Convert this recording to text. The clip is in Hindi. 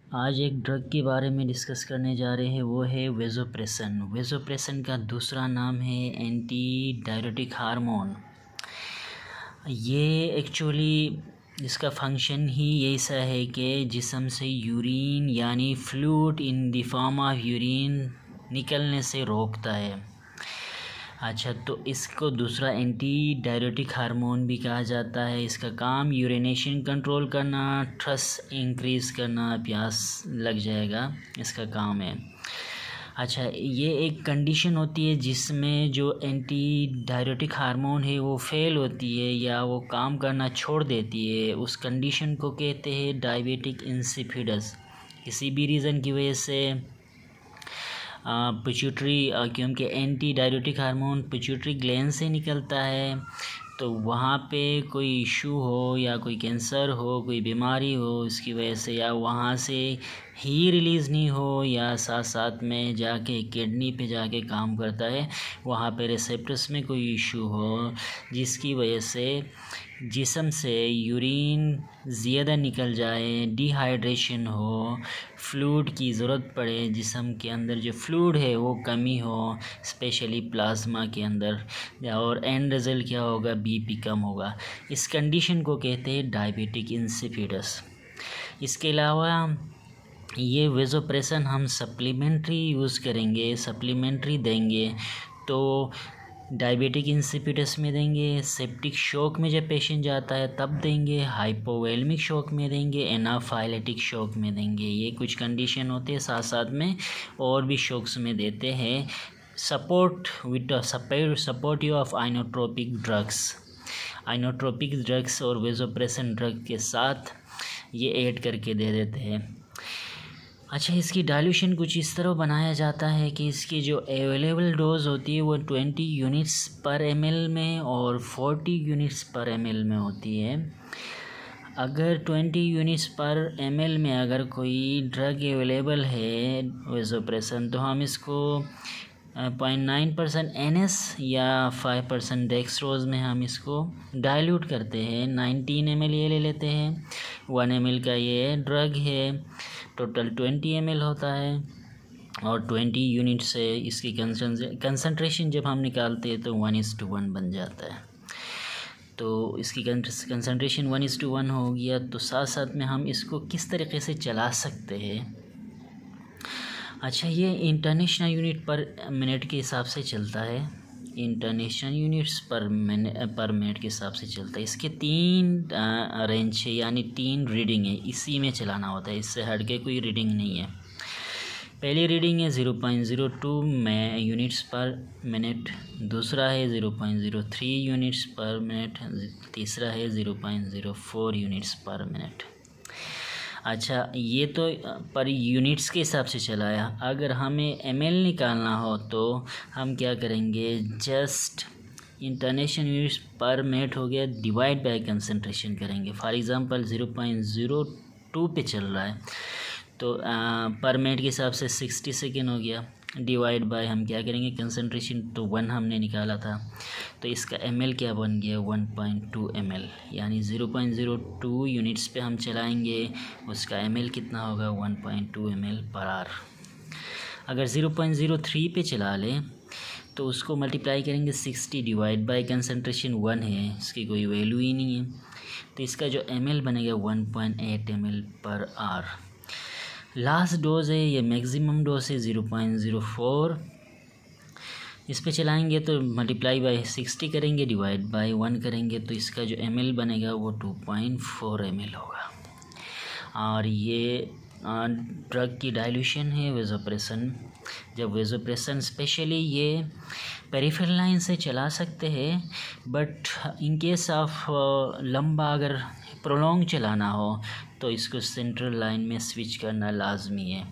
आज एक ड्रग के बारे में डिस्कस करने जा रहे हैं, वो है वेज़ोप्रेसन। वेज़ोप्रेसन का दूसरा नाम है एंटी डायरेटिक हार्मोन। ये एक्चुअली इसका फंक्शन ही ऐसा है कि जिस्म से यूरिन यानी fluid in the form of urine निकलने से रोकता है। अच्छा, तो इसको दूसरा एंटी डायरेटिक हार्मोन भी कहा जाता है। इसका काम यूरिनेशन कंट्रोल करना, थ्रस्ट इंक्रीज़ करना, प्यास लग जाएगा, इसका काम है। अच्छा, ये एक कंडीशन होती है जिसमें जो एंटी डायरेटिक हार्मोन है वो फेल होती है या वो काम करना छोड़ देती है। उस कंडीशन को कहते हैं डायबिटिक इंसिपिडस। किसी भी रीज़न की वजह से पिट्यूटरी, क्योंकि anti diuretic hormone pituitary gland से निकलता है, तो वहाँ पे कोई इशू हो या कोई कैंसर हो, कोई बीमारी हो, इसकी वजह से या वहाँ से ही रिलीज़ नहीं हो या साथ साथ में जाके किडनी पे जाके काम करता है, वहाँ पे रिसेप्टर्स में कोई इशू हो जिसकी वजह से जिस्म से यूरिन ज़्यादा निकल जाए, डिहाइड्रेशन हो, फ्लूइड की ज़रूरत पड़े, जिस्म के अंदर जो फ्लूइड है वो कमी हो, स्पेशली प्लाज्मा के अंदर, और एंड रिज़ल्ट क्या होगा, बीपी कम होगा। इस कंडीशन को कहते हैं डायबिटिक इंसिपिडस। इसके अलावा ये वेज़ोप्रेसन हम सप्लीमेंट्री यूज़ करेंगे, सप्लीमेंट्री देंगे तो डायबिटिक इंसिपिडस में देंगे, सेप्टिक शॉक में जब पेशेंट जाता है तब देंगे, हाइपोवेलमिक शॉक में देंगे, एनाफाइलेटिक शॉक में देंगे। ये कुछ कंडीशन होते हैं, साथ साथ में और भी शॉक्स में देते हैं। सपोर्टिव ऑफ आइनोट्रोपिक ड्रग्स और वेज़ोप्रेसन ड्रग के साथ ये ऐड करके दे देते हैं। अच्छा, इसकी डाइल्यूशन कुछ इस तरह बनाया जाता है कि इसकी जो अवेलेबल डोज होती है वो 20 यूनिट्स पर ml में और 40 यूनिट्स पर ml में होती है। अगर 20 यूनिट्स पर ml में अगर कोई ड्रग अवेलेबल है वेज़ोप्रेसन, तो हम इसको 0.9% NS या 5% डेक्सट्रोज में हम इसको डाइल्यूट करते हैं। 19 ml ये ले लेते हैं, 1 ml का ये ड्रग है, टोटल 20 ml होता है और 20 यूनिट से इसकी कंसंट्रेशन जब हम निकालते हैं तो 1:1 बन जाता है। तो इसकी कंसंट्रेशन 1:1 हो गया, तो साथ साथ में हम इसको किस तरीके से चला सकते हैं। अच्छा, ये इंटरनेशनल यूनिट पर मिनट के हिसाब से चलता है, इंटरनेशनल यूनिट्स पर मिनट के हिसाब से चलता है। इसके 3 रेंज है, यानी 3 रीडिंग है, इसी में चलाना होता है, इससे हट के कोई रीडिंग नहीं है। पहली रीडिंग है 0.02 यूनिट्स पर मिनट, दूसरा है 0.03 यूनिट्स पर मिनट, तीसरा है 0.04 यूनिट्स पर मिनट। अच्छा, ये तो पर यूनिट्स के हिसाब से चलाया। अगर हमें ml निकालना हो तो हम क्या करेंगे, जस्ट इंटरनेशनल यूनिट्स पर मिनट हो गया, डिवाइड बाय कंसंट्रेशन करेंगे। फॉर एग्ज़ाम्पल 0.02 पे चल रहा है तो पर मिनट के हिसाब से 60 सेकेंड हो गया, डिवाइड बाय हम क्या करेंगे, कंसंट्रेशन तो 1 हमने निकाला था, तो इसका ml क्या बन गया, 1.2 ml, यानी 0.02 यूनिट्स पे हम चलाएंगे, उसका ml कितना होगा, 1.2 ml पर आवर। अगर 0.03 पे चला लें तो उसको मल्टीप्लाई करेंगे 60, डिवाइड बाय कंसंट्रेशन 1 है, इसकी कोई वैल्यू ही नहीं है, तो इसका जो ml बनेगा 1.8 ml per hour. Last dose है, ये मैक्सिमम डोज है 0.04, इस पे चलाएंगे तो मल्टीप्लाई बाय 60 करेंगे, डिवाइड बाय 1 करेंगे, तो इसका जो ml बनेगा वो 2.4 ml होगा। और ये ड्रग की डाइल्यूशन है वेज़ोप्रेसन। जब वेज़ोप्रेसन स्पेशली ये पेरिफेरल लाइन से चला सकते हैं, बट इन केस ऑफ लंबा अगर प्रोलॉन्ग चलाना हो तो इसको सेंट्रल लाइन में स्विच करना लाजमी है।